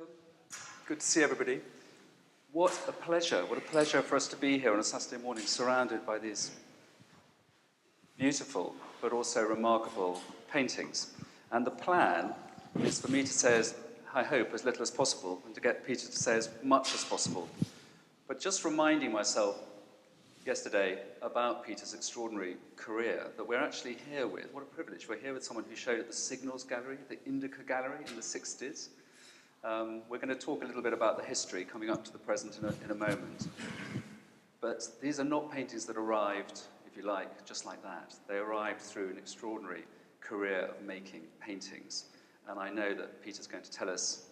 Welcome. Good to see everybody. What a pleasure for us to be here on a Saturday morning surrounded by these beautiful but also remarkable paintings. And the plan is for me to say, I hope, as little as possible, and to get Peter to say as much as possible. But just reminding myself yesterday about Peter's extraordinary career that we're actually here with. What a privilege. We're here with someone who showed at the Signals Gallery, the Indica Gallery in the 60s. We're going to talk a little bit about the history coming up to the present in a moment. But these are not paintings that arrived, if you like, just like that. They arrived through an extraordinary career of making paintings. And I know that Peter's going to tell us,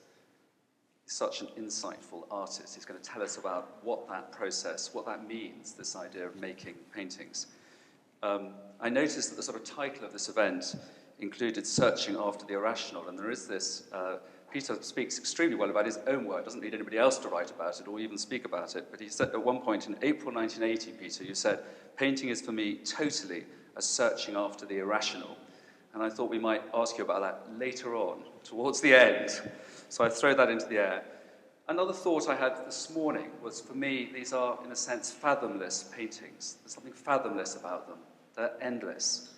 he's such an insightful artist. He's going to tell us about what that process, what that means, this idea of making paintings. I noticed that the sort of title of this event included Searching After the Irrational, and there is this, Peter speaks extremely well about his own work, doesn't need anybody else to write about it or even speak about it, but he said at one point in April 1980, Peter, you said, painting is for me totally a searching after the irrational. And I thought we might ask you about that later on, towards the end. So I throw that into the air. Another thought I had this morning was, for me, these are, in a sense, fathomless paintings. There's something fathomless about them. They're endless.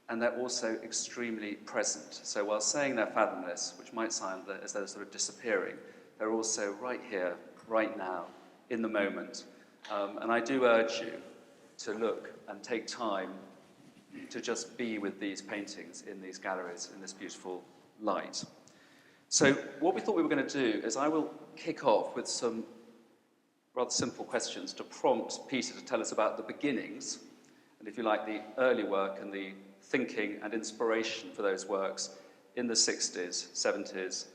And they're also extremely present. So while saying they're fathomless, which might sound as though they're sort of disappearing, they're also right here, right now, in the moment. And I do urge you to look and take time to just be with these paintings in these galleries in this beautiful light. So what we thought we were going to do is I will kick off with some rather simple questions to prompt Peter to tell us about the beginnings, and if you like, the early work and the thinking and inspiration for those works in the 60s, 70s,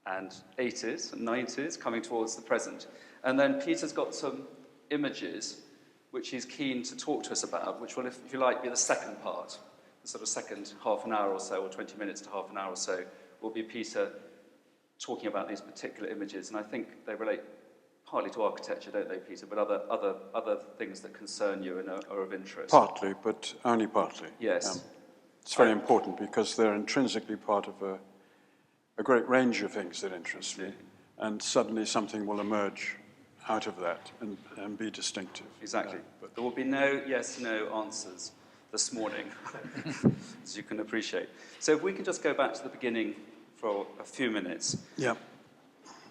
and 80s and 90s, coming towards the present. And then Peter's got some images which he's keen to talk to us about, which will, if you like, be the second part. The sort of second half an hour or so, or 20 minutes to half an hour or so, will be Peter talking about these particular images. And I think they relate partly to architecture, don't they, Peter, but other things that concern you and are of interest. Partly, but only partly. Yes. It's very important because they're intrinsically part of a great range of things that interest me. And suddenly something will emerge out of that and be distinctive. Exactly. But there will be no yes-no answers this morning, as you can appreciate. So if we can just go back to the beginning for a few minutes. Yeah.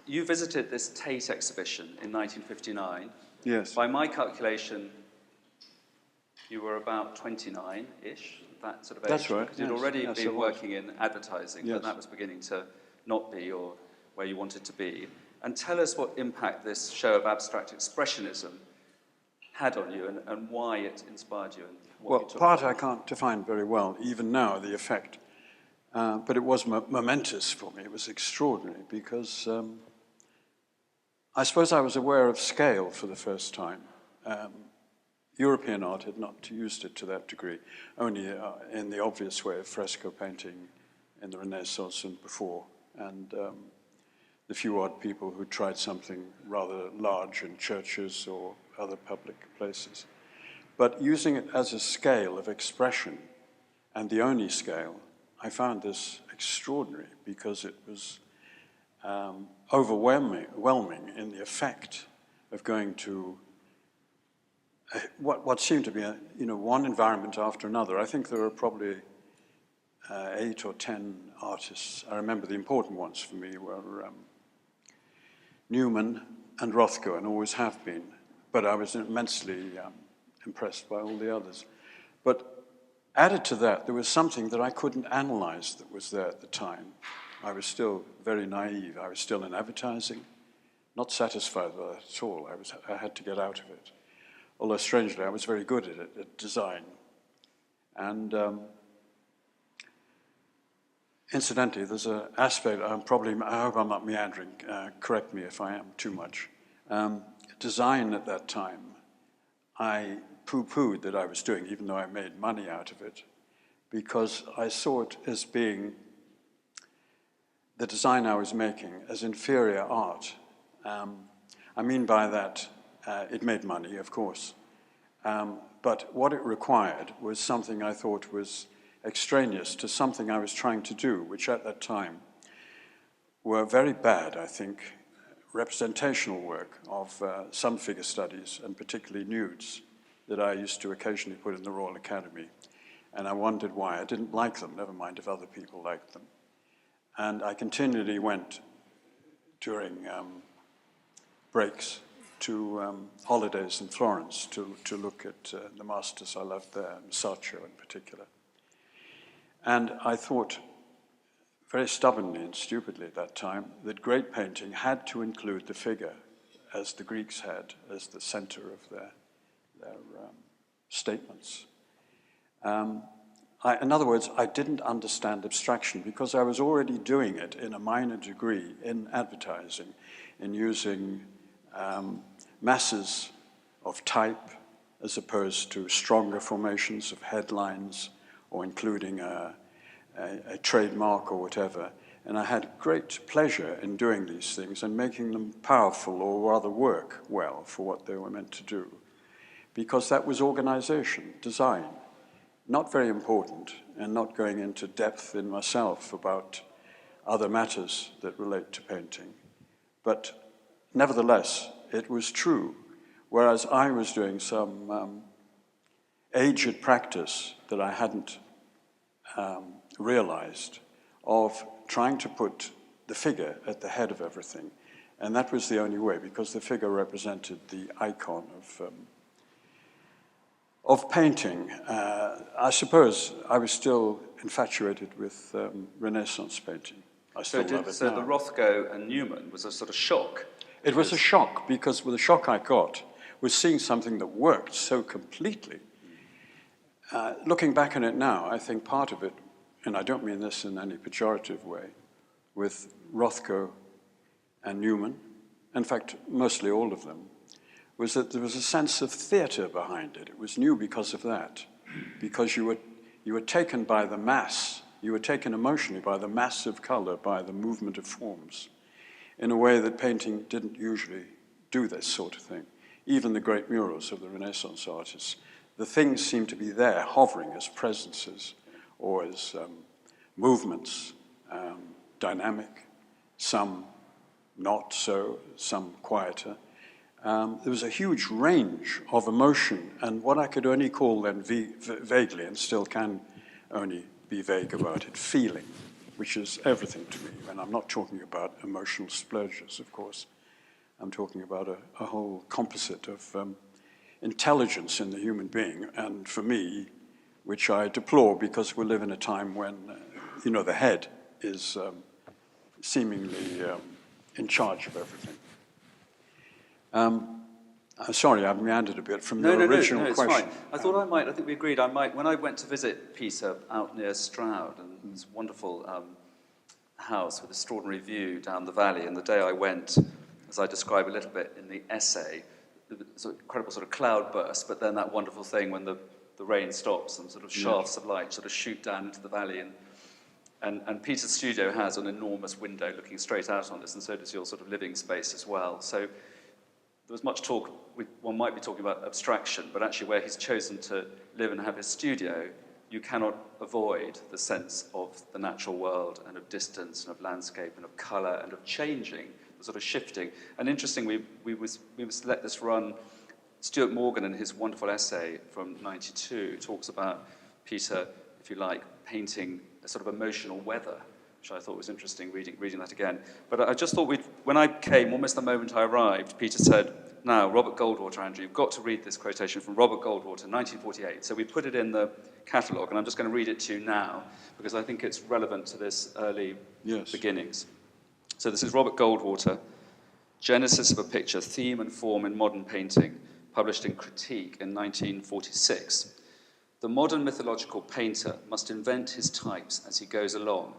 You visited this Tate exhibition in 1959. Yes. By my calculation, you were about 29-ish, that sort of age. That's right. Because you'd already been working in advertising, but that was beginning to not be or where you wanted to be. And tell us what impact this show of abstract expressionism had on you and why it inspired you. And what you took part from it. I can't define very well, even now, the effect. But it was momentous for me. It was extraordinary because I suppose I was aware of scale for the first time. European art had not used it to that degree, only in the obvious way of fresco painting in the Renaissance and before. And the few odd people who tried something rather large in churches or other public places. But using it as a scale of expression, and the only scale, I found this extraordinary because it was overwhelming in the effect of going to what seemed to be one environment after another. I think there were probably 8 or 10 artists. I remember the important ones for me were Newman and Rothko, and always have been. But I was immensely impressed by all the others. But added to that, there was something that I couldn't analyze that was there at the time. I was still very naive. I was still in advertising, not satisfied with that at all. I had to get out of it. Although, strangely, I was very good at it, at design. And incidentally, there's an aspect, I hope I'm not meandering, correct me if I am too much. Design at that time, I poo-pooed that I was doing, even though I made money out of it, because I saw it as being the design I was making as inferior art. I mean by that, it made money, of course, but what it required was something I thought was extraneous to something I was trying to do, which at that time were very bad, I think, representational work of some figure studies, and particularly nudes, that I used to occasionally put in the Royal Academy. And I wondered why. I didn't like them, never mind if other people liked them. And I continually went during breaks to holidays in Florence to look at the masters I loved there, Masaccio in particular. And I thought, very stubbornly and stupidly at that time, that great painting had to include the figure, as the Greeks had, as the center of their statements. In other words, I didn't understand abstraction because I was already doing it in a minor degree in advertising, in using masses of type as opposed to stronger formations of headlines or including a trademark or whatever. And I had great pleasure in doing these things and making them powerful or rather work well for what they were meant to do. Because that was organization, design. Not very important, and not going into depth in myself about other matters that relate to painting. But nevertheless, it was true, whereas I was doing some aged practice that I hadn't realized of trying to put the figure at the head of everything. And that was the only way, because the figure represented the icon of painting. I suppose I was still infatuated with Renaissance painting. I still love it now. So the Rothko and Newman was a sort of shock. It was a shock, because the shock I got was seeing something that worked so completely. Looking back on it now, I think part of it, and I don't mean this in any pejorative way, with Rothko and Newman, in fact, mostly all of them, was that there was a sense of theater behind it. It was new because of that, because you were taken by the mass, you were taken emotionally by the mass of color, by the movement of forms, in a way that painting didn't usually do this sort of thing. Even the great murals of the Renaissance artists, the things seemed to be there, hovering as presences or as movements, dynamic, some not so, some quieter. There was a huge range of emotion, and what I could only call then vaguely, and still can only be vague about it, feeling, which is everything to me. And I'm not talking about emotional splurges, of course. I'm talking about a whole composite of intelligence in the human being, and for me, which I deplore because we live in a time when, the head is seemingly in charge of everything. I'm sorry, I've meandered a bit from your original question. It's fine. I think we agreed, when I went to visit Peter out near Stroud, and this wonderful house with extraordinary view down the valley, and the day I went, as I describe a little bit in the essay, it's an incredible sort of cloud burst, but then that wonderful thing when the rain stops and sort of shafts of light sort of shoot down into the valley. And Peter's studio has an enormous window looking straight out on this, and so does your sort of living space as well. So there was much talk, one might be talking about abstraction, but actually where he's chosen to live and have his studio, you cannot avoid the sense of the natural world and of distance and of landscape and of colour and of changing, the sort of shifting. And interestingly, we must let this run. Stuart Morgan, in his wonderful essay from '92, talks about Peter, if you like, painting a sort of emotional weather, which I thought was interesting, reading that again. But I just thought when I came, almost the moment I arrived, Peter said, "Now, Robert Goldwater, Andrew, you've got to read this quotation from Robert Goldwater, 1948. So we put it in the catalogue, and I'm just going to read it to you now, because I think it's relevant to this early beginnings. So this is Robert Goldwater, Genesis of a Picture, Theme and Form in Modern Painting, published in Critique in 1946. The modern mythological painter must invent his types as he goes along,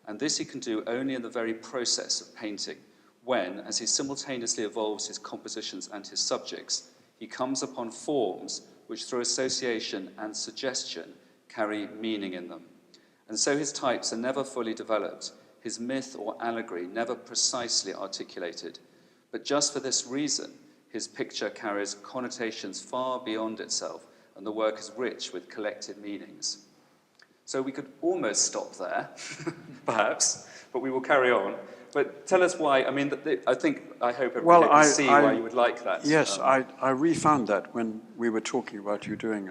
and this he can do only in the very process of painting, when, as he simultaneously evolves his compositions and his subjects, he comes upon forms which through association and suggestion carry meaning in them. And so his types are never fully developed, his myth or allegory never precisely articulated, but just for this reason, his picture carries connotations far beyond itself, and the work is rich with collected meanings." So we could almost stop there, perhaps, but we will carry on. But tell us why. I mean, I hope everybody can see why you would like that. Yes, I refound that when we were talking about you doing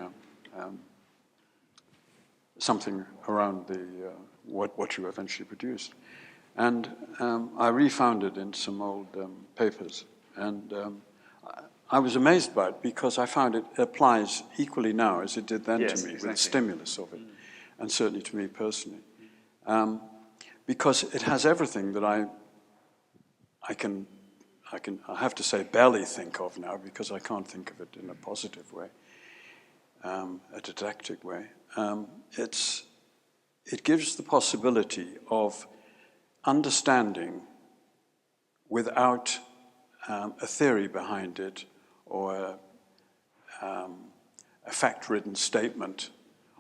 something around the what you eventually produced. And I refound it in some old papers. And I was amazed by it because I found it applies equally now as it did then to me, with the stimulus of it, and certainly to me personally. Because it has everything that I have to say barely think of now, because I can't think of it in a positive way, a didactic way. It gives the possibility of understanding without a theory behind it or a fact-ridden statement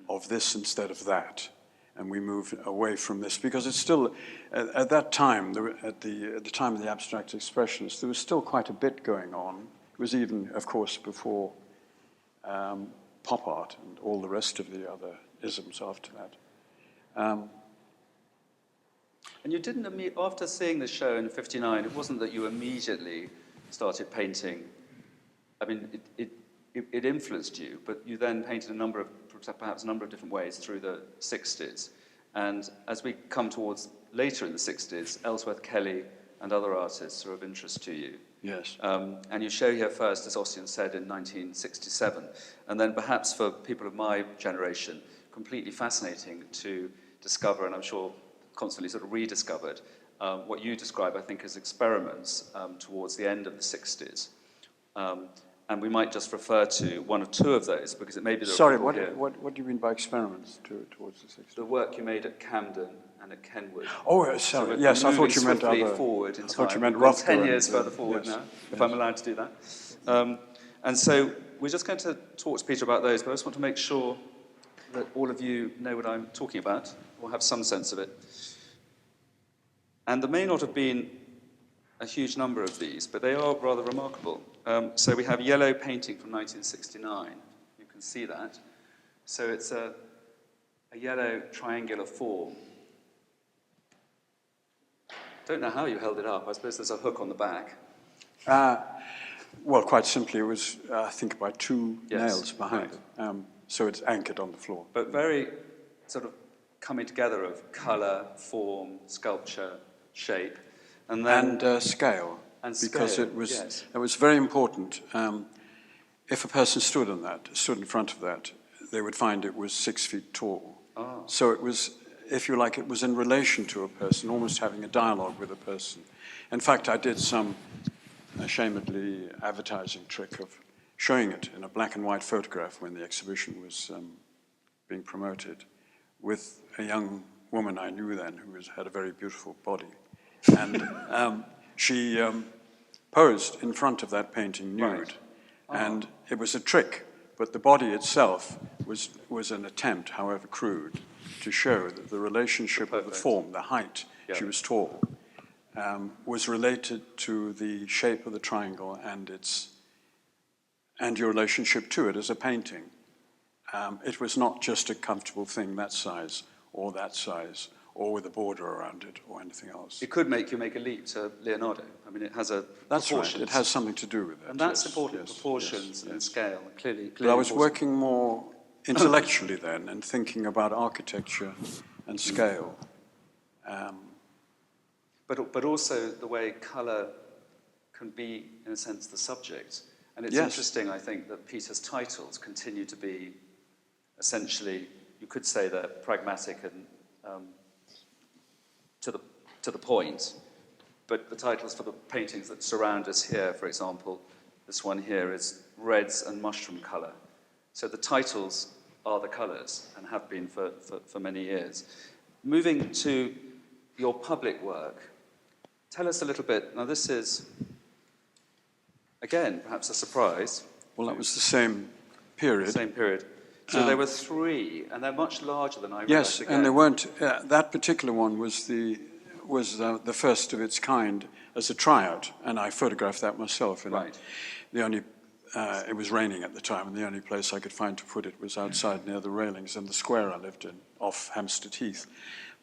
of this instead of that, and we move away from this, because it's still at that time, at the time of the abstract expressionists, there was still quite a bit going on. It was even, of course, before pop art and all the rest of the other isms after that. And you didn't, after seeing the show in '59, it wasn't that you immediately started painting. I mean, it influenced you, but you then painted perhaps a number of different ways through the '60s. And as we come towards later in the '60s, Ellsworth Kelly and other artists are of interest to you. Yes. And you show here first, as Ossian said, in 1967. And then perhaps for people of my generation, completely fascinating to discover, and I'm sure constantly sort of rediscovered, what you describe, I think, as experiments towards the end of the '60s. And we might just refer to one or two of those, because it may be... Sorry, what do you mean by experiments towards the '60s? The work you made at Camden and at Kenwood. Oh, sorry. Yes, I thought you meant other... forward in time. I thought you meant Rothko. 10 years further forward now, if I'm allowed to do that. And so we're just going to talk to Peter about those, but I just want to make sure that all of you know what I'm talking about, or have some sense of it. And there may not have been a huge number of these, but they are rather remarkable. So we have yellow painting from 1969. You can see that. So it's a yellow triangular form. Don't know how you held it up. I suppose there's a hook on the back. Well, quite simply, it was, I think, by two nails behind it. So it's anchored on the floor. But very sort of coming together of colour, form, sculpture, shape, and then... scale. And because scale, it was very important. If a person stood in front of that, they would find it was 6 feet tall. Oh. So it was, if you like, it was in relation to a person, almost having a dialogue with a person. In fact, I did some ashamedly advertising trick of showing it in a black and white photograph when the exhibition was being promoted, with a young woman I knew then who had a very beautiful body. And she posed in front of that painting nude. Right. Oh. And it was a trick, but the body itself was an attempt, however crude, to show that the relationship of the form, the height, she was tall, was related to the shape of the triangle and your relationship to it as a painting. It was not just a comfortable thing that size, or with a border around it, or anything else. It could make you make a leap to Leonardo. I mean, it has a That's proportions. right. It has something to do with it. And that's important, proportions and scale, clearly But I was important. working more intellectually then and thinking about architecture and scale. But also the way colour can be, in a sense, the subject. And it's Yes. interesting, I think, that Peter's titles continue to be essentially, you could say they're pragmatic and to the point, but the titles for the paintings that surround us here, for example, this one here is Reds and Mushroom Colour. So the titles are the colours and have been for many years. Moving to your public work, tell us a little bit. Now this is, again, perhaps a surprise. Well, that was the same period. Same period. So there were three, and they're much larger than I Yes, realised. and they weren't. That particular one was the first of its kind as a tryout, and I photographed that myself. And Right. It was raining at the time, and the only place I could find to put it was outside near the railings in the square I lived in, off Hampstead Heath.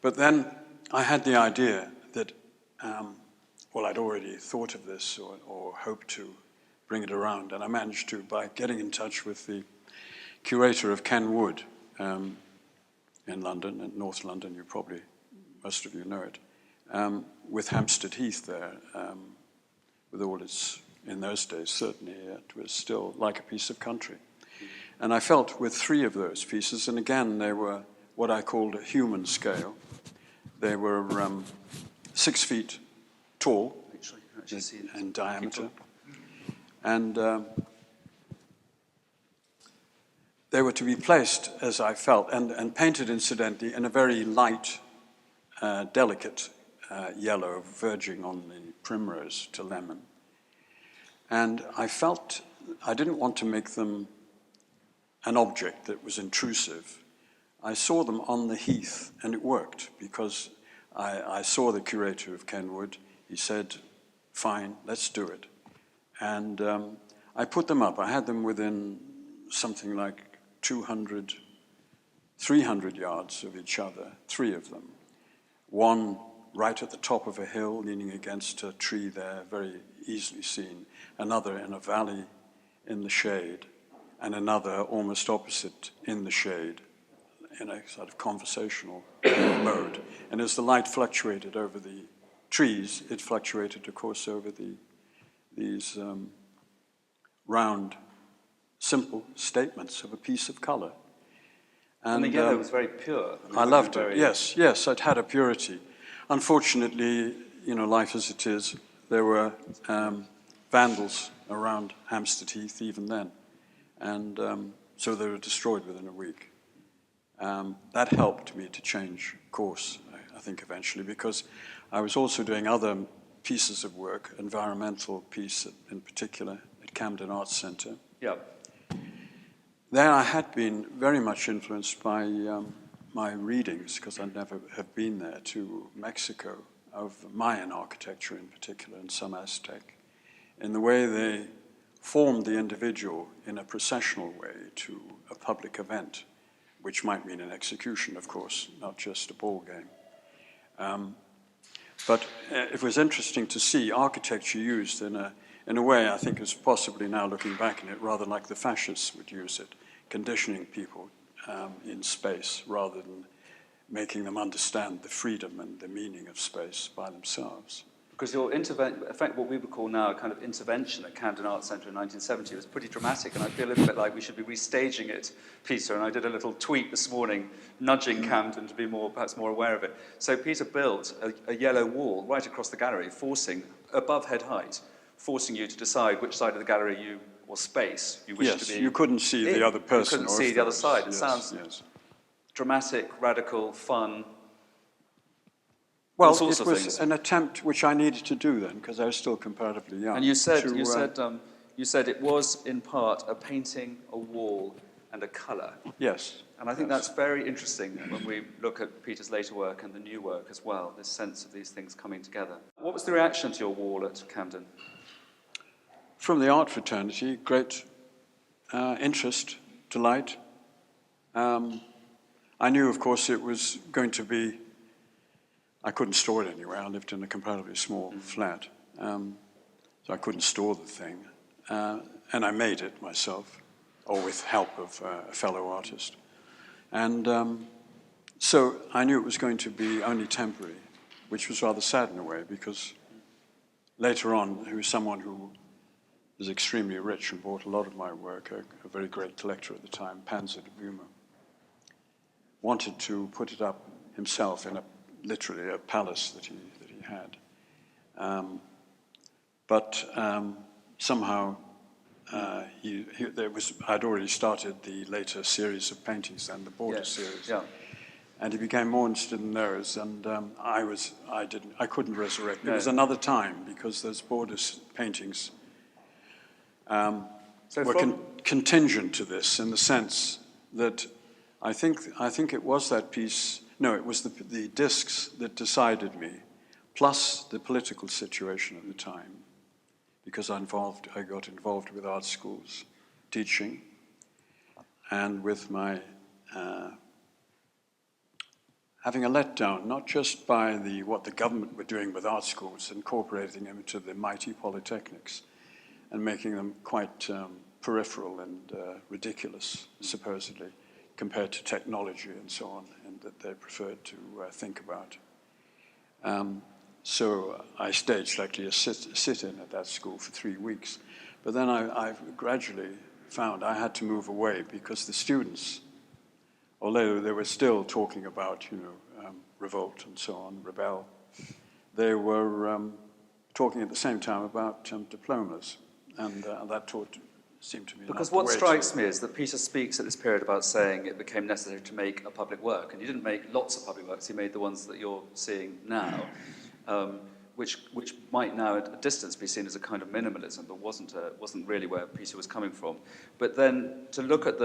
But then I had the idea that well, I'd already thought of this or hoped to bring it around, and I managed to by getting in touch with the curator of Ken Wood in London, in North London. Most of you know it, with Hampstead Heath there, with all its, in those days certainly, it was still like a piece of country. And I felt with 3 of those pieces, and again they were what I called a human scale. They were 6 feet tall in diameter, and they were to be placed, as I felt, and painted incidentally in a very light, delicate yellow, verging on the primrose to lemon. And I felt I didn't want to make them an object that was intrusive. I saw them on the heath, and it worked, because I saw the curator of Ken Wood. He said, fine, let's do it. And I put them up. I had them within something like 200, 300 yards of each other, 3 of them. One right at the top of a hill, leaning against a tree there, very easily seen. Another in a valley in the shade, and another almost opposite in the shade, in a sort of conversational mode. And as the light fluctuated over the trees, it fluctuated, of course, over these round, simple statements of a piece of color. And the yellow was very pure. I loved it, yes, it had a purity. Unfortunately, life as it is, there were vandals around Hampstead Heath even then. And so they were destroyed within a week. That helped me to change course, I think, eventually, because I was also doing other pieces of work, environmental piece in particular, at Camden Arts Center. Yeah. There I had been very much influenced by my readings, because I'd never have been there, to Mexico, of Mayan architecture in particular, and some Aztec, in the way they formed the individual in a processional way to a public event, which might mean an execution, of course, not just a ball game. But it was interesting to see architecture used in a way I think is possibly, now looking back on it, rather like the fascists would use it, conditioning people in space rather than making them understand the freedom and the meaning of space by themselves. Because your in fact, what we would call now a kind of intervention at Camden Arts Center in 1970 was pretty dramatic, and I feel a little bit like we should be restaging it, Peter, and I did a little tweet this morning nudging Camden to be perhaps more aware of it. So Peter built a yellow wall right across the gallery, above head height, forcing you to decide which side of the gallery or space you wish to be. Yes, you couldn't see the other person. You couldn't see the other side. It yes, sounds dramatic, radical, fun. Well, it was an attempt which I needed to do then, because I was still comparatively young. And you said it was in part a painting, a wall, and a colour. Yes. And I think that's very interesting when we look at Peter's later work and the new work as well, this sense of these things coming together. What was the reaction to your wall at Camden? From the art fraternity, great interest, delight. I knew, of course, it was going to be, I couldn't store it anywhere. I lived in a comparatively small flat, so I couldn't store the thing. And I made it myself, or with help of a fellow artist. And so I knew it was going to be only temporary, which was rather sad in a way, because later on, there was someone who was extremely rich and bought a lot of my work, a very great collector at the time, Panzer de Buma, wanted to put it up himself in literally a palace that he had. But somehow I'd already started the later series of paintings then, the Border series. Yeah. And he became more interested in those, and I couldn't resurrect. It was another time, because those Border paintings were contingent to this, in the sense that I think it was that piece. No, it was the discs that decided me, plus the political situation at the time, because I got involved with art schools, teaching, and with my having a letdown, not just by what the government were doing with art schools, incorporating them into the mighty polytechnics and making them quite peripheral and ridiculous, supposedly, compared to technology and so on, and that they preferred to think about. So I staged actually a sit-in at that school for 3 weeks. But then I gradually found I had to move away because the students, although they were still talking about, revolt and so on, rebel, they were talking at the same time about diplomas. And that seemed to me Because not what the way strikes to... me is that Peter speaks at this period about saying it became necessary to make a public work. And you didn't make lots of public works, you made the ones that you're seeing now, which might now at a distance be seen as a kind of minimalism, but wasn't really where Peter was coming from. But then to look at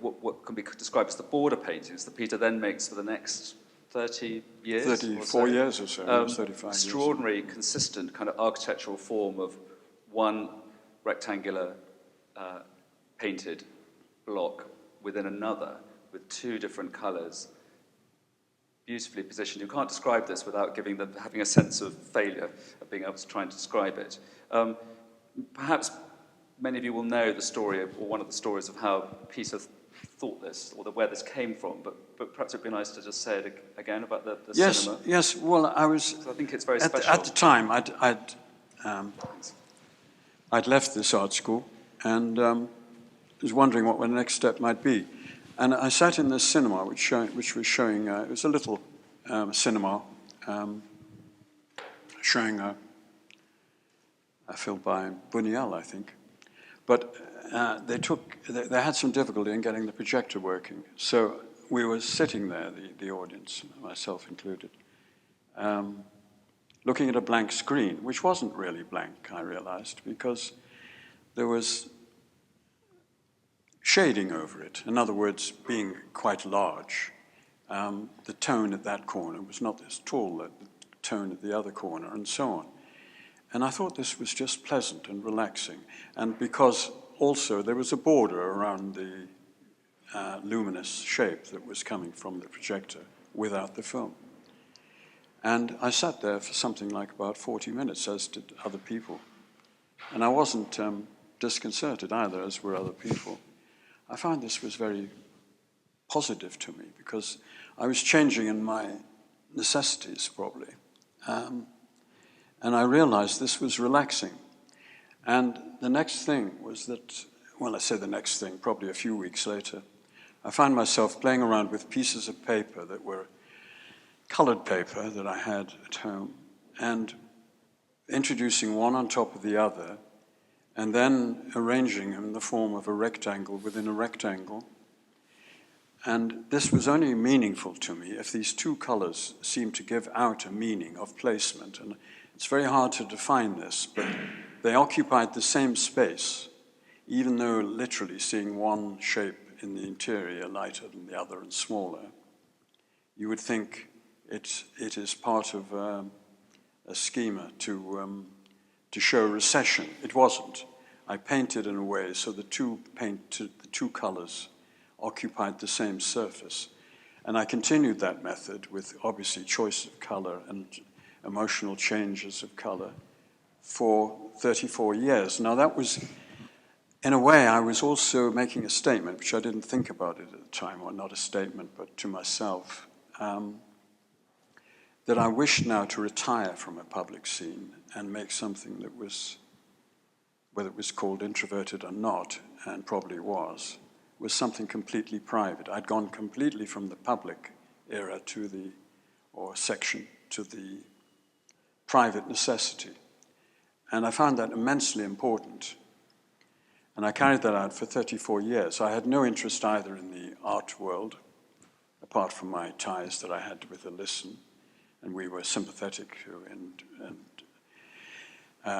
what can be described as the border paintings that Peter then makes for the next 30 years? 34 years or so, 35 extraordinary, consistent kind of architectural form of one rectangular painted block within another with two different colours, beautifully positioned. You can't describe this without having a sense of failure of being able to try and describe it. Perhaps many of you will know the story or one of the stories of how Peter thought this, or where this came from, but perhaps it'd be nice to just say it again about the cinema. Yes, well, I was... I think it's very special. At the time, I'd left this art school and was wondering what my next step might be. And I sat in this cinema which was showing, it was a little cinema showing a film by Buñuel, I think. But they had some difficulty in getting the projector working. So we were sitting there, the audience, myself included, looking at a blank screen, which wasn't really blank, I realized, because there was shading over it. In other words, being quite large. The tone at that corner was not as tall as the tone at the other corner, and so on. And I thought this was just pleasant and relaxing. And because also there was a border around the luminous shape that was coming from the projector without the film. And I sat there for something like about 40 minutes, as did other people. And I wasn't disconcerted either, as were other people. I found this was very positive to me because I was changing in my necessities, probably. And I realized this was relaxing. And the next thing was that, well, I say the next thing, probably a few weeks later, I found myself playing around with pieces of paper that were colored paper that I had at home, and introducing one on top of the other, and then arranging them in the form of a rectangle within a rectangle. And this was only meaningful to me if these two colors seemed to give out a meaning of placement. And it's very hard to define this, but they occupied the same space, even though literally seeing one shape in the interior lighter than the other and smaller, you would think it is part of a schema to show recession. It wasn't. I painted in a way so the two colors occupied the same surface. And I continued that method with obviously choice of color and emotional changes of color for 34 years. Now that was, in a way, I was also making a statement, which I didn't think about it at the time, or not a statement, but to myself, that I wished now to retire from a public scene and make something that was, whether it was called introverted or not, and probably was something completely private. I'd gone completely from the public era section to the private necessity. And I found that immensely important. And I carried that out for 34 years. I had no interest either in the art world, apart from my ties that I had with the Lisson, and we were sympathetic, and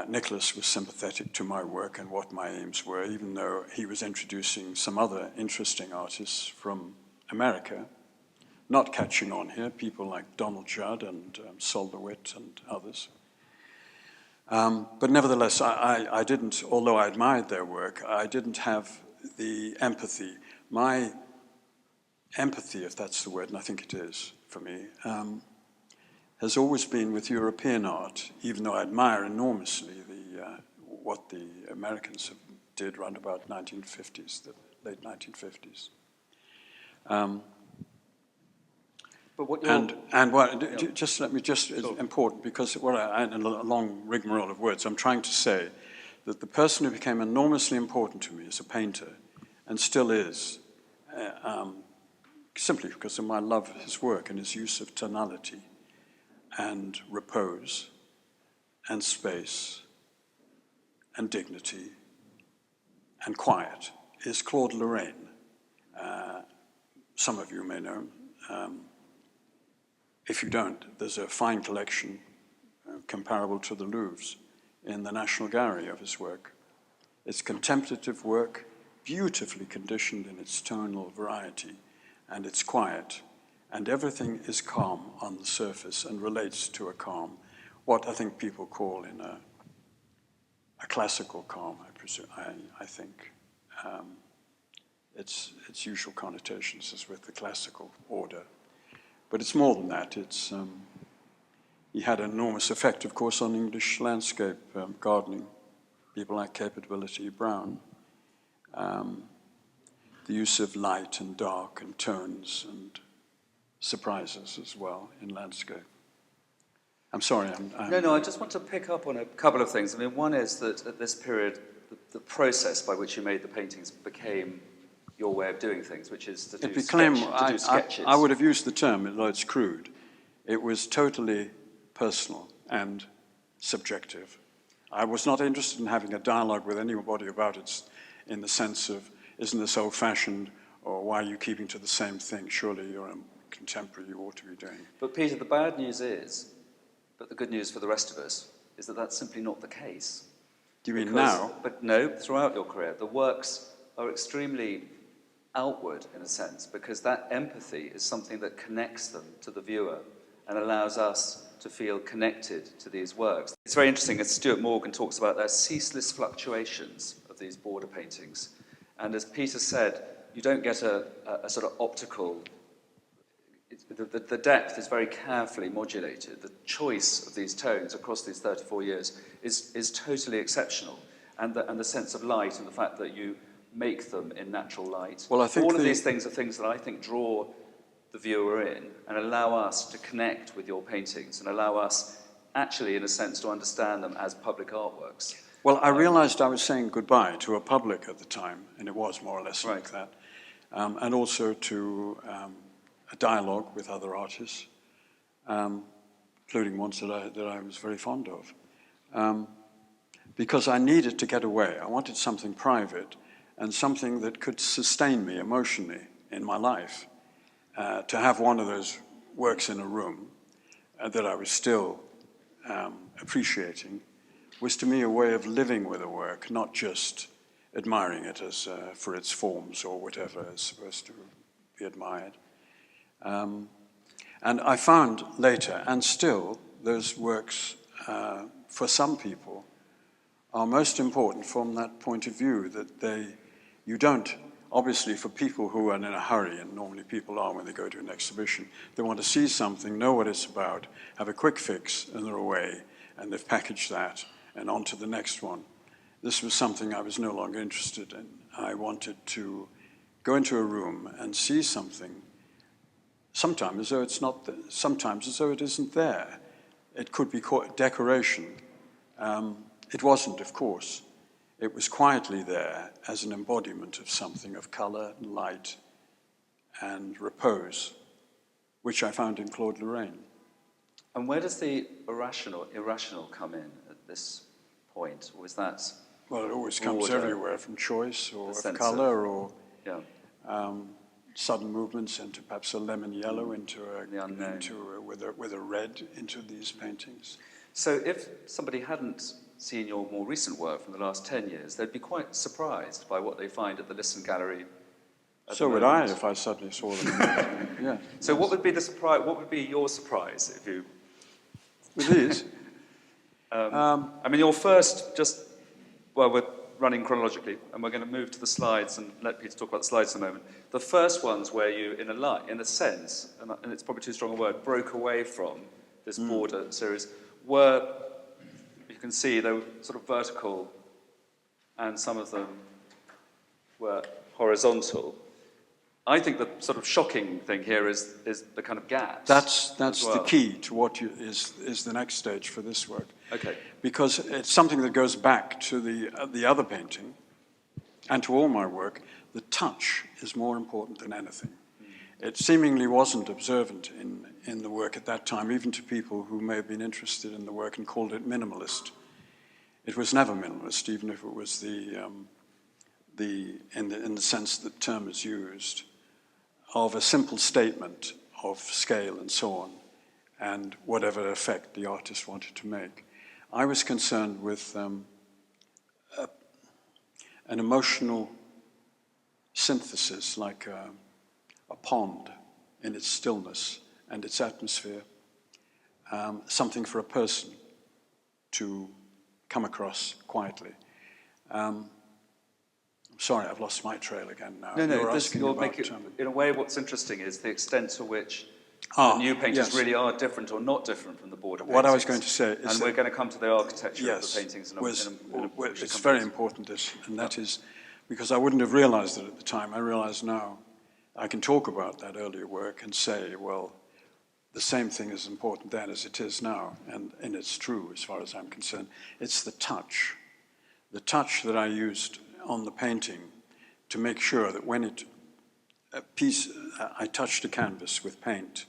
Nicholas was sympathetic to my work and what my aims were, even though he was introducing some other interesting artists from America, not catching on here, people like Donald Judd and Sol DeWitt and others. But nevertheless, I didn't, although I admired their work, I didn't have the empathy. My empathy, if that's the word, and I think it is, for me, has always been with European art, even though I admire enormously what the Americans did around about 1950s, the late 1950s. But what you're... Just let me, it's important, because in a long rigmarole of words, I'm trying to say that the person who became enormously important to me as a painter, and still is, simply because of my love of his work and his use of tonality and repose and space and dignity and quiet, is Claude Lorraine. Some of you may know. If you don't, there's a fine collection comparable to the Louvre's in the National Gallery of his work. It's contemplative work, beautifully conditioned in its tonal variety, and it's quiet, and everything is calm on the surface and relates to a calm, what I think people call in a classical calm, I presume, I think. Its usual connotations is with the classical order. But it's more than that. He had an enormous effect, of course, on English landscape gardening. People like Capability Brown. The use of light and dark and tones and surprises as well in landscape. I'm sorry. No, I just want to pick up on a couple of things. I mean, one is that at this period, the process by which you made the paintings became your way of doing things, which is to do sketches. I would have used the term, although it's crude. It was totally personal and subjective. I was not interested in having a dialogue with anybody about it in the sense of, isn't this old-fashioned, or why are you keeping to the same thing? Surely you're a contemporary, you ought to be doing. But Peter, the bad news is, but the good news for the rest of us, is that that's simply not the case. Do you mean now? But no, throughout your career, the works are extremely outward, in a sense, because that empathy is something that connects them to the viewer and allows us to feel connected to these works. It's very interesting, as Stuart Morgan talks about, their ceaseless fluctuations of these border paintings. And as Peter said, you don't get a sort of optical... The depth is very carefully modulated. The choice of these tones across these 34 years is totally exceptional. And the sense of light and the fact that you make them in natural light. Well, I think all of these things are things that I think draw the viewer in and allow us to connect with your paintings and allow us actually, in a sense, to understand them as public artworks. Well, I realized I was saying goodbye to a public at the time, and it was more or less like that, and also to a dialogue with other artists, including ones that I was very fond of, because I needed to get away. I wanted something private and something that could sustain me emotionally in my life. To have one of those works in a room that I was still appreciating was to me a way of living with a work, not just admiring it as for its forms or whatever is supposed to be admired. And I found later, and still, those works, for some people, are most important from that point of view, that you don't, obviously for people who are in a hurry, and normally people are when they go to an exhibition, they want to see something, know what it's about, have a quick fix, and they're away, and they've packaged that, and on to the next one. This was something I was no longer interested in. I wanted to go into a room and see something, sometimes as though it's not there, sometimes as though it isn't there. It could be decoration. It wasn't, of course. It was quietly there as an embodiment of something of color, light, and repose, which I found in Claude Lorraine. And where does the irrational come in at this point? Or is that... Well, it always comes everywhere, from choice or of color or sudden movements into perhaps a lemon yellow, with a red into these paintings. So if somebody hadn't seen your more recent work from the last 10 years, they'd be quite surprised by what they find at the Lisson Gallery. So would I if I suddenly saw them. Yeah. So what would be the surprise? What would be your surprise if you? With these? I mean, your first we're running chronologically, and we're going to move to the slides and let Peter talk about the slides in a moment. The first ones where you, in a sense, and it's probably too strong a word, broke away from this border series, were, you can see, they were sort of vertical, and some of them were horizontal. I think the sort of shocking thing here is the kind of gaps. That's the key to what is the next stage for this work. Okay. Because it's something that goes back to the other painting, and to all my work. The touch is more important than anything. It seemingly wasn't observant in the work at that time, even to people who may have been interested in the work and called it minimalist. It was never minimalist, even if it was in the sense that the term is used, of a simple statement of scale and so on, and whatever effect the artist wanted to make. I was concerned with an emotional synthesis, like a pond in its stillness and its atmosphere, something for a person to come across quietly. I'm sorry, I've lost my trail again now. In a way, what's interesting is the extent to which the new paintings really are different or not different from the border paintings. What I was going to say is, and we're going to come to the architecture of the paintings it's very important, and that is because I wouldn't have realized it at the time. I realize now I can talk about that earlier work and say, well, the same thing is important then as it is now, and it's true as far as I'm concerned. It's the touch that I used on the painting to make sure that when I touched a canvas with paint,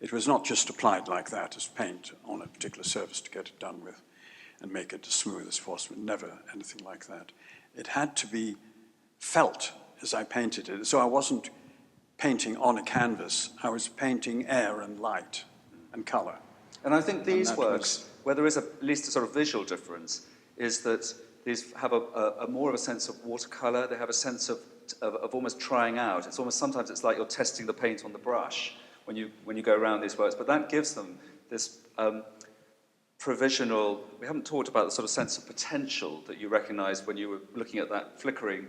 it was not just applied like that as paint on a particular surface to get it done with and make it as smooth as possible. Never anything like that. It had to be felt as I painted it. So I wasn't painting on a canvas, I was painting air and light and color. And I think these works, where there is at least a sort of visual difference, is that these have a more of a sense of watercolor. They have a sense of almost trying out. It's almost, sometimes it's like you're testing the paint on the brush when you go around these works, but that gives them this provisional. We haven't talked about the sort of sense of potential that you recognized when you were looking at that flickering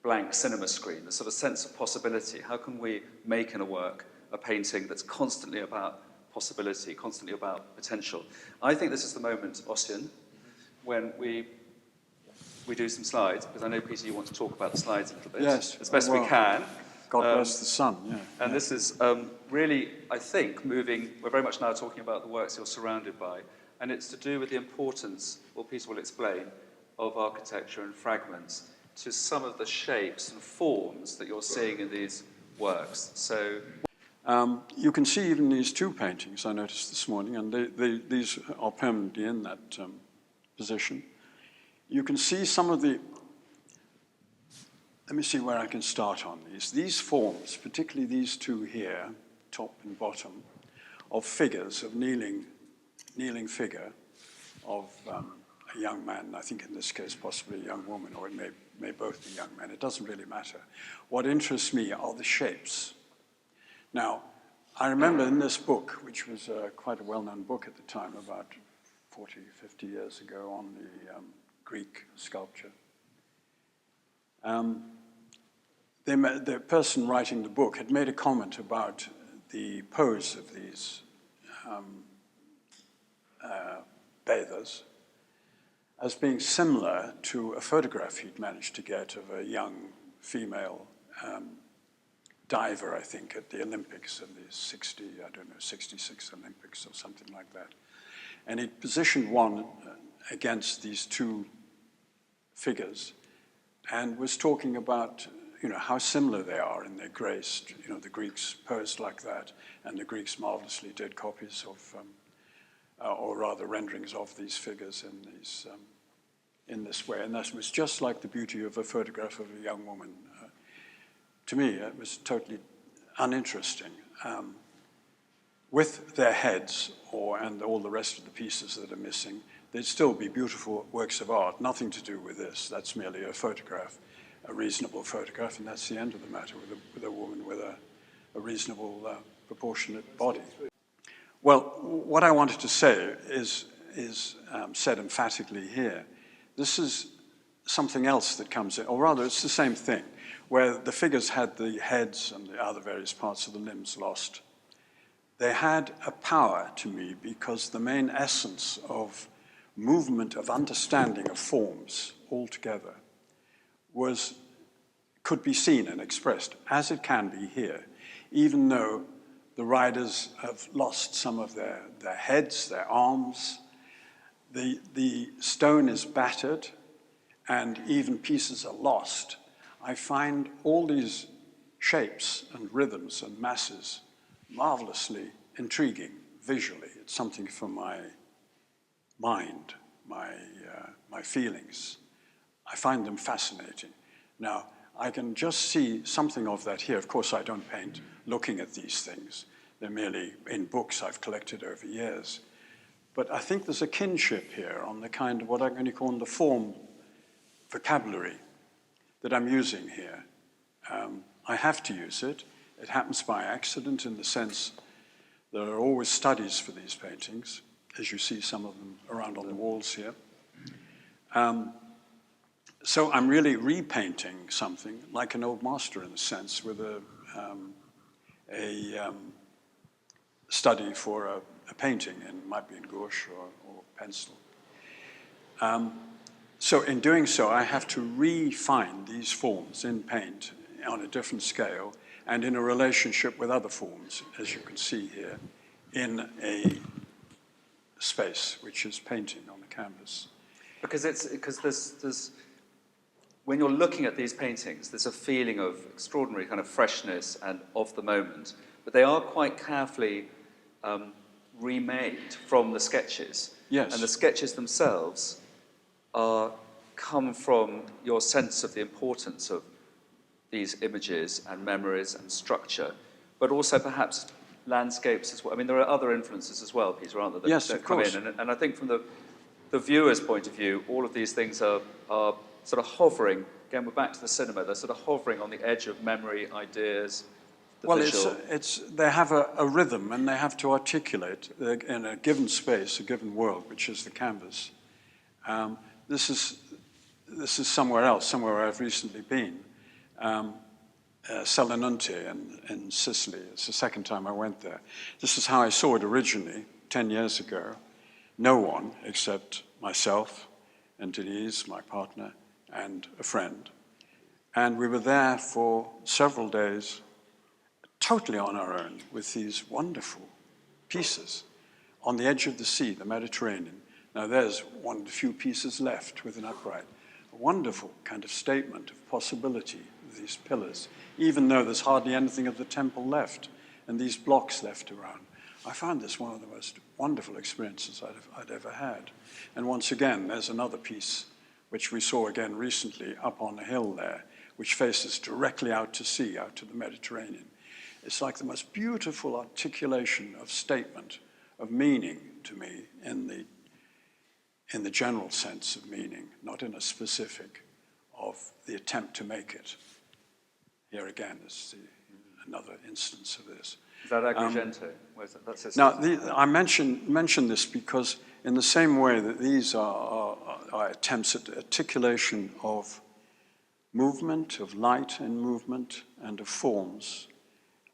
blank cinema screen, the sort of sense of possibility. How can we make in a work a painting that's constantly about possibility, constantly about potential? I think this is the moment, Ossian, when we do some slides, because I know, Peter, you want to talk about the slides a little bit, as best we can. God bless the sun, yeah. And this is really, I think, we're very much now talking about the works you're surrounded by, and it's to do with the importance, well, Peter will explain, of architecture and fragments to some of the shapes and forms that you're seeing in these works. So, you can see even these two paintings I noticed this morning, and these are permanently in that position. You can see some of the, let me see where I can start on these. These forms, particularly these two here, top and bottom, of figures, of kneeling figure of a young man, I think in this case possibly a young woman, or it may both be young men, it doesn't really matter. What interests me are the shapes. Now, I remember in this book, which was quite a well-known book at the time, about 40, 50 years ago, on the Greek sculpture. The person writing the book had made a comment about the pose of these bathers as being similar to a photograph he'd managed to get of a young female diver, I think, at the Olympics in the 66 Olympics or something like that. And he positioned one against these two figures and was talking about, how similar they are in their grace. The Greeks posed like that, and the Greeks marvelously did copies of, or rather renderings of these figures in this way. And that was just like the beauty of a photograph of a young woman. To me, it was totally uninteresting. With their heads, and all the rest of the pieces that are missing, they'd still be beautiful works of art, nothing to do with this. That's merely a photograph, a reasonable photograph, and that's the end of the matter with a woman with a reasonable, proportionate body. Well, what I wanted to say is said emphatically here. This is something else that comes in, or rather it's the same thing, where the figures had the heads and the other various parts of the limbs lost. They had a power to me because the main essence of movement, of understanding of forms altogether could be seen and expressed, as it can be here, even though the riders have lost some of their heads, their arms. The stone is battered, and even pieces are lost. I find all these shapes and rhythms and masses marvelously intriguing visually. It's something for my mind, my feelings. I find them fascinating. Now, I can just see something of that here. Of course, I don't paint looking at these things. They're merely in books I've collected over years. But I think there's a kinship here on the kind of what I'm going to call the form vocabulary that I'm using here. I have to use it. It happens by accident in the sense there are always studies for these paintings, as you see some of them around on the walls here. So I'm really repainting something like an old master in a sense with a study for a painting, and it might be in gouache or pencil. So in doing so, I have to refine these forms in paint on a different scale and in a relationship with other forms, as you can see here, in a space which is painting on the canvas. Because there's when you're looking at these paintings, there's a feeling of extraordinary kind of freshness and of the moment, but they are quite carefully remade from the sketches. Yes. And the sketches themselves come from your sense of the importance of these images and memories and structure, but also perhaps landscapes as well. I mean, there are other influences as well, Peter, aren't there, yes, that of come course. in. And I think from the viewer's point of view, all of these things are sort of hovering. Again, we're back to the cinema. They're sort of hovering on the edge of memory, ideas, the visual. They have a rhythm, and they have to articulate in a given space, a given world, which is the canvas. This is somewhere else, somewhere I've recently been. Selinunte in Sicily. It's the second time I went there. This is how I saw it originally, 10 years ago. No one except myself and Denise, my partner, and a friend. And we were there for several days, totally on our own, with these wonderful pieces on the edge of the sea, the Mediterranean. Now there's one of the few pieces left with an upright. A wonderful kind of statement of possibility of these pillars, even though there's hardly anything of the temple left and these blocks left around. I found this one of the most wonderful experiences I'd ever had. And once again, there's another piece which we saw again recently up on a hill there, which faces directly out to sea, out to the Mediterranean. It's like the most beautiful articulation of statement, of meaning to me in the general sense of meaning, not in a specific of the attempt to make it. Here again is another instance of this. Is that Agrigento? Where's that? That's his. Now, I mention this because in the same way that these are attempts at articulation of movement, of light in movement, and of forms,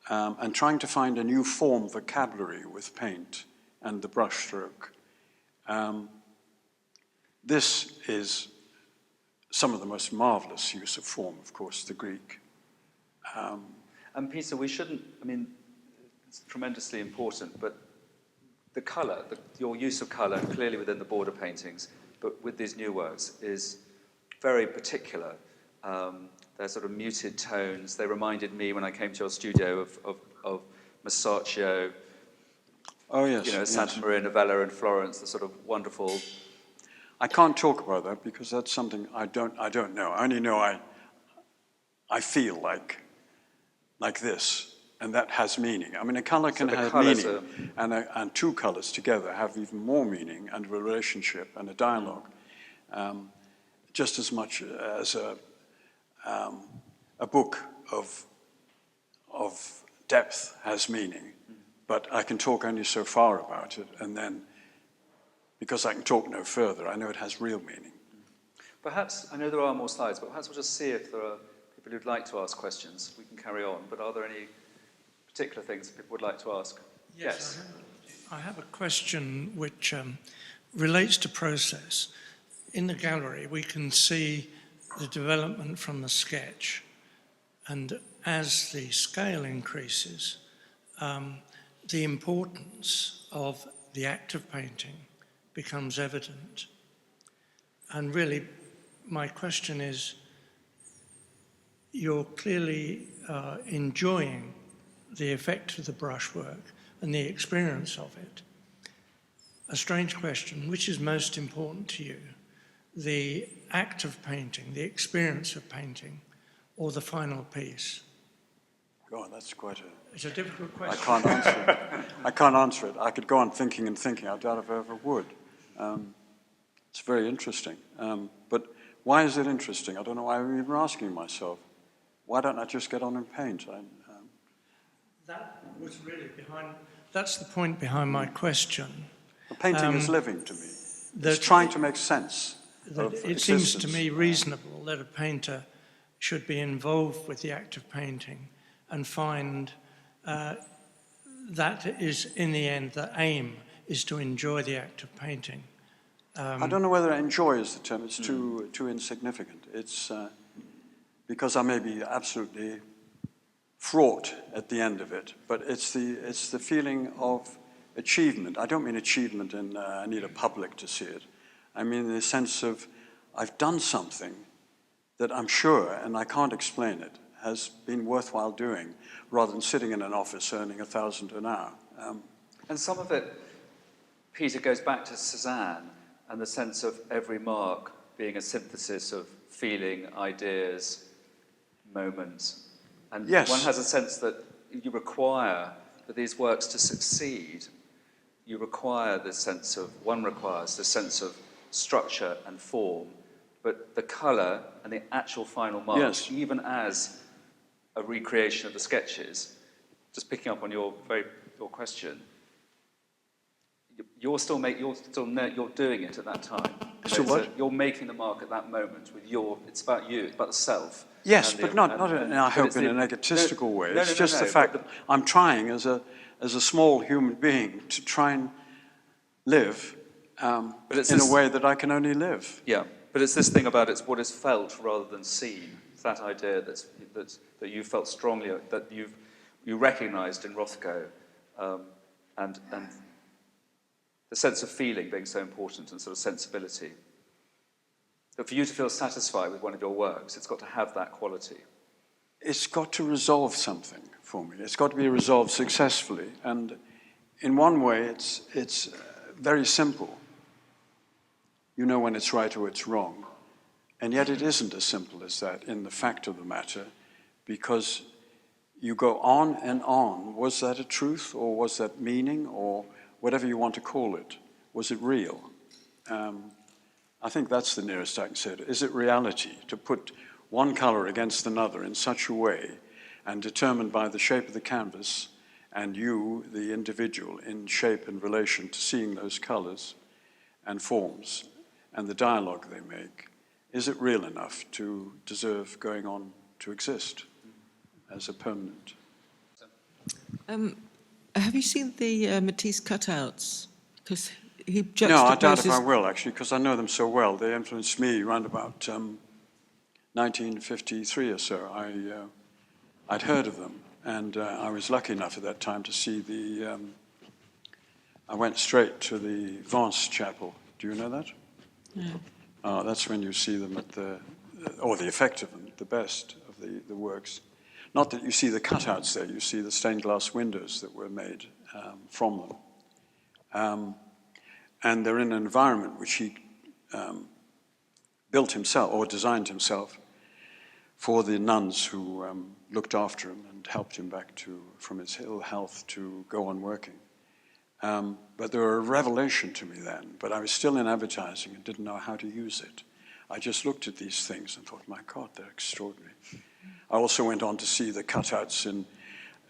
and trying to find a new form vocabulary with paint and the brushstroke. This is some of the most marvelous use of form, of course, the Greek. And Peter, we shouldn't, I mean, it's tremendously important, but the colour, your use of colour, clearly within the border paintings, but with these new works, is very particular. They're sort of muted tones. They reminded me when I came to your studio of Masaccio. Oh, yes. You know, Santa Maria Novella in Florence, the sort of wonderful. I can't talk about that because that's something I don't know. I only know I feel like this, and that has meaning. I mean, a color can have meaning, and two colors together have even more meaning and a relationship and a dialogue, just as much as a book of depth has meaning. But I can talk only so far about it, and then, because I can talk no further, I know it has real meaning. Perhaps, I know there are more slides, but perhaps we'll just see if there are people who'd like to ask questions. We can carry on, but are there any particular things people would like to ask? Yes. I have a question which relates to process. In the gallery, we can see the development from the sketch, and as the scale increases, the importance of the act of painting becomes evident. And really, my question is, you're clearly enjoying the effect of the brushwork and the experience of it. A strange question, which is most important to you? The act of painting, the experience of painting, or the final piece? God, that's quite a... It's a difficult question. I can't answer it. I can't answer it. I could go on thinking and thinking. I doubt if I ever would. It's very interesting. But why is it interesting? I don't know why I'm even asking myself. Why don't I just get on and paint? That was really behind... That's the point behind my question. The painting is living to me. It's trying to make sense of It existence. seems to me reasonable that a painter should be involved with the act of painting and find that is, in the end, the aim is to enjoy the act of painting. I don't know whether enjoy is the term. It's too insignificant. It's because I may be absolutely fraught at the end of it, but it's the feeling of achievement. I don't mean achievement in I need a public to see it. I mean the sense of I've done something that I'm sure, and I can't explain it, has been worthwhile doing, rather than sitting in an office earning $1,000 an hour. And some of it, Peter, goes back to Cézanne and the sense of every mark being a synthesis of feeling, ideas, moments. And yes. One has a sense that you require, for these works to succeed, you require this sense of, one requires this sense of structure and form, but the colour and the actual final mark, yes. even as a recreation of the sketches, just picking up on your question, you're doing it at that time. So what? You're making the mark at that moment with it's about you, it's about the self. Yes, but not I hope in an egotistical way. It's just the fact that I'm trying as a small human being to try and live in a way that I can only live. Yeah, but it's this thing about it's what is felt rather than seen. It's that idea that you felt strongly, that you recognised in Rothko, and the sense of feeling being so important and sort of sensibility. But for you to feel satisfied with one of your works, it's got to have that quality. It's got to resolve something for me. It's got to be resolved successfully. And in one way, it's very simple. You know when it's right or it's wrong. And yet it isn't as simple as that in the fact of the matter, because you go on and on. Was that a truth, or was that meaning, or whatever you want to call it? Was it real? I think that's the nearest I can say to it. Is it reality to put one color against another in such a way, and determined by the shape of the canvas and you, the individual, in shape and relation to seeing those colors and forms and the dialogue they make, is it real enough to deserve going on to exist as a permanent? Have you seen the Matisse cutouts? Because he juxtaposes... No, I doubt if I will, actually, because I know them so well. They influenced me around about 1953 or so. I'd heard of them, and I was lucky enough at that time to see the... I went straight to the Vance Chapel. Do you know that? Yeah. That's when you see them at or the effect of them, at the best of the works. Not that you see the cutouts there, you see the stained glass windows that were made from them. And they're in an environment which he built himself, or designed himself, for the nuns who looked after him and helped him back from his ill health to go on working. But they were a revelation to me then, but I was still in advertising and didn't know how to use it. I just looked at these things and thought, my God, they're extraordinary. I also went on to see the cutouts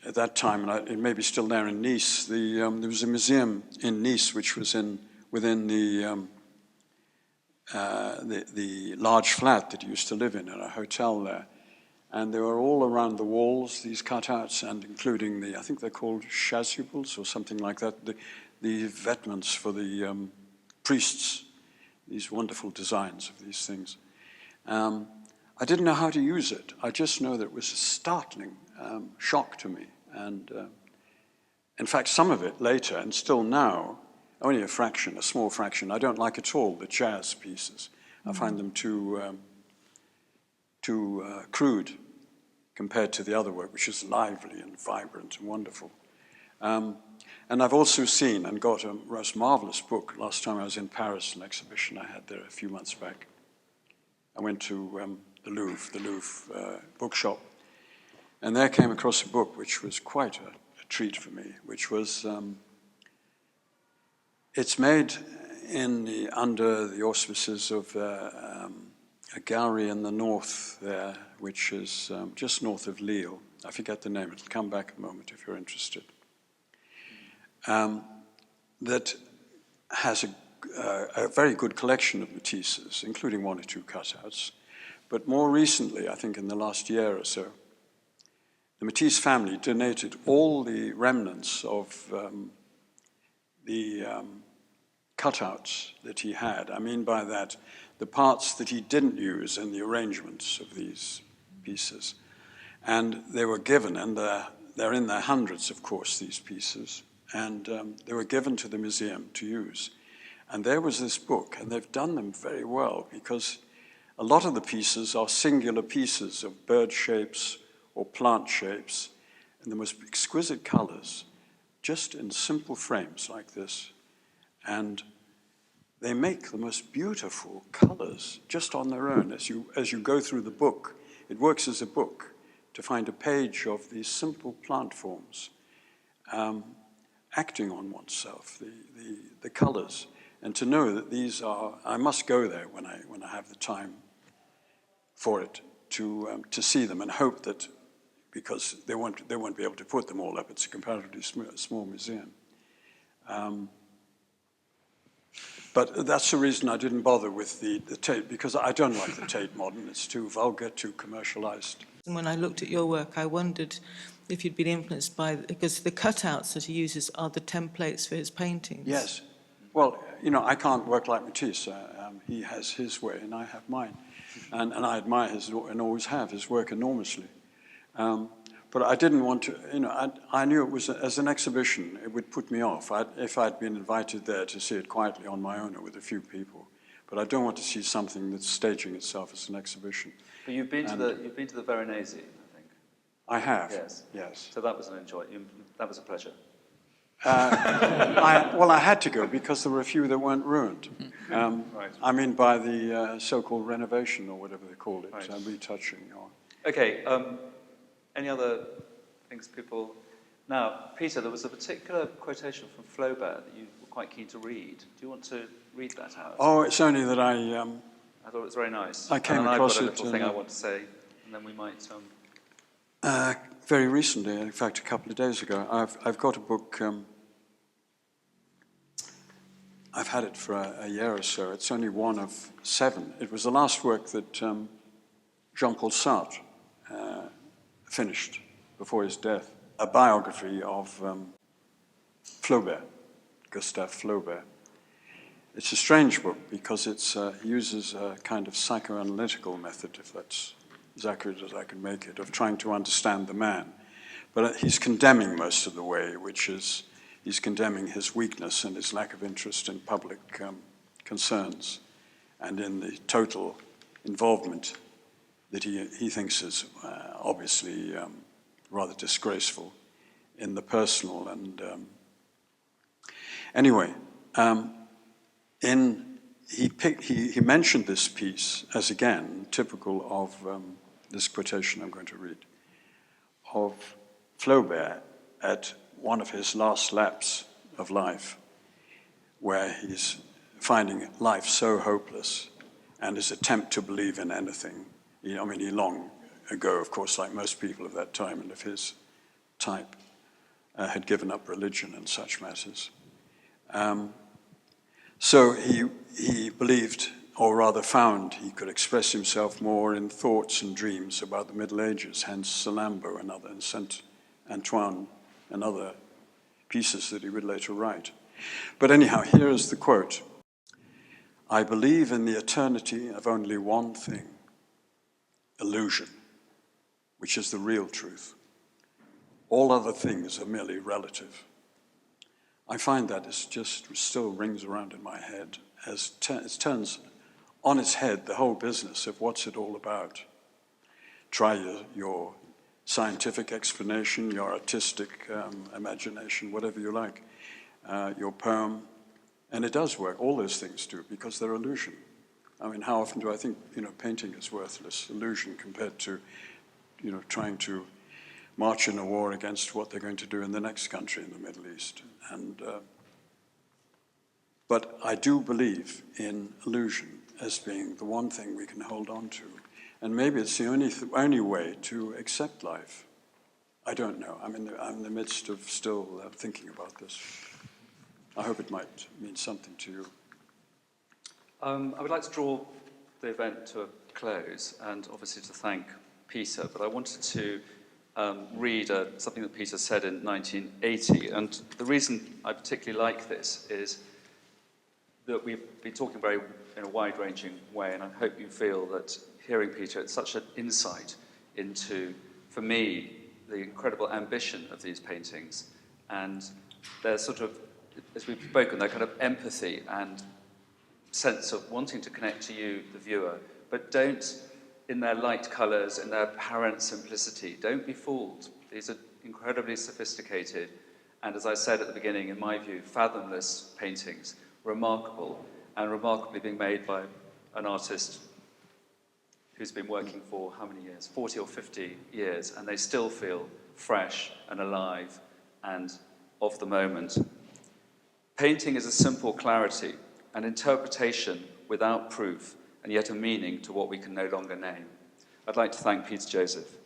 at that time, and it may be still there in Nice. There was a museum in Nice which was within the the large flat that he used to live in a hotel there. And they were all around the walls, these cutouts, and including the, I think they're called chasubles or something like that, the vestments for the priests, these wonderful designs of these things. I didn't know how to use it. I just know that it was a startling shock to me. And in fact, some of it later, and still now, only a fraction, a small fraction. I don't like at all the jazz pieces. I find them too crude compared to the other work, which is lively and vibrant and wonderful. And I've also seen and got a most marvelous book. Last time I was in Paris, an exhibition I had there a few months back. I went to the Louvre bookshop, and there came across a book which was quite a treat for me, which was, it's made under the auspices of a gallery in the north there, which is just north of Lille. I forget the name, it'll come back a moment if you're interested. That has a very good collection of Matisses, including one or two cutouts. But more recently, I think in the last year or so, the Matisse family donated all the remnants of the cutouts that he had. I mean by that, the parts that he didn't use in the arrangements of these pieces. And they were given, and they're in their hundreds, of course, these pieces, and they were given to the museum to use. And there was this book, and they've done them very well, because a lot of the pieces are singular pieces of bird shapes or plant shapes, and the most exquisite colors, just in simple frames like this. And they make the most beautiful colors just on their own. As you go through the book, it works as a book to find a page of these simple plant forms acting on oneself, the colors, and to know that these are, I must go there when I have the time for it, to see them, and hope that, because they won't be able to put them all up, it's a comparatively small museum. But that's the reason I didn't bother with the Tate, because I don't like the Tate Modern. It's too vulgar, too commercialized. And when I looked at your work, I wondered if you'd been influenced by, because the cutouts that he uses are the templates for his paintings. Yes. Well, I can't work like Matisse. He has his way and I have mine. And I admire his, and always have, his work enormously. But I didn't want to, I knew it was, as an exhibition, it would put me off if I'd been invited there to see it quietly on my own or with a few people. But I don't want to see something that's staging itself as an exhibition. But you've been to the Veronese, I think. I have. Yes. So that was that was a pleasure. I had to go because there were a few that weren't ruined. Right. I mean, by the so-called renovation or whatever they call it, right. Retouching. Okay. Any other things people... Now, Peter, there was a particular quotation from Flaubert that you were quite keen to read. Do you want to read that out? Oh, it's only that I thought it was very nice. I came across it. I've got a little thing I want to say, and then we might... very recently, in fact, a couple of days ago, I've got a book... I've had it for a year or so. It's only one of 7. It was the last work that Jean-Paul Sartre finished before his death. A biography of Flaubert, Gustave Flaubert. It's a strange book because it uses a kind of psychoanalytical method, if that's as accurate as I can make it, of trying to understand the man. But he's condemning most of the way, which is he's condemning his weakness and his lack of interest in public concerns and in the total involvement that he thinks is obviously rather disgraceful in the personal. And anyway, he mentioned this piece as, again, typical of this quotation I'm going to read, of Flaubert at one of his last laps of life, where he's finding life so hopeless and his attempt to believe in anything. He long ago, of course, like most people of that time and of his type, had given up religion and such matters. So he believed or rather found he could express himself more in thoughts and dreams about the Middle Ages, hence Salammbô and other, and Saint Antoine and other pieces that he would later write. But anyhow, here is the quote. "I believe in the eternity of only one thing, illusion, which is the real truth. All other things are merely relative." I find that it just still rings around in my head as it turns on its head the whole business of what's it all about. Try your scientific explanation, your artistic imagination, whatever you like, your poem, and it does work. All those things do, because they're illusion. I mean, how often do I think, painting is worthless illusion compared to, trying to march in a war against what they're going to do in the next country in the Middle East. But I do believe in illusion as being the one thing we can hold on to. And maybe it's the only way to accept life. I don't know. I'm in the midst of still thinking about this. I hope it might mean something to you. I would like to draw the event to a close, and obviously to thank Peter, but I wanted to read something that Peter said in 1980, and the reason I particularly like this is that we've been talking in a wide-ranging way, and I hope you feel that hearing Peter, it's such an insight into, for me, the incredible ambition of these paintings, and their sort of, as we've spoken, their kind of empathy and sense of wanting to connect to you, the viewer, but don't, in their light colours, in their apparent simplicity, don't be fooled. These are incredibly sophisticated, and as I said at the beginning, in my view, fathomless paintings, remarkable, and remarkably being made by an artist who's been working for how many years? 40 or 50 years, and they still feel fresh and alive and of the moment. Painting is a simple clarity, an interpretation without proof, and yet a meaning to what we can no longer name. I'd like to thank Peter Joseph.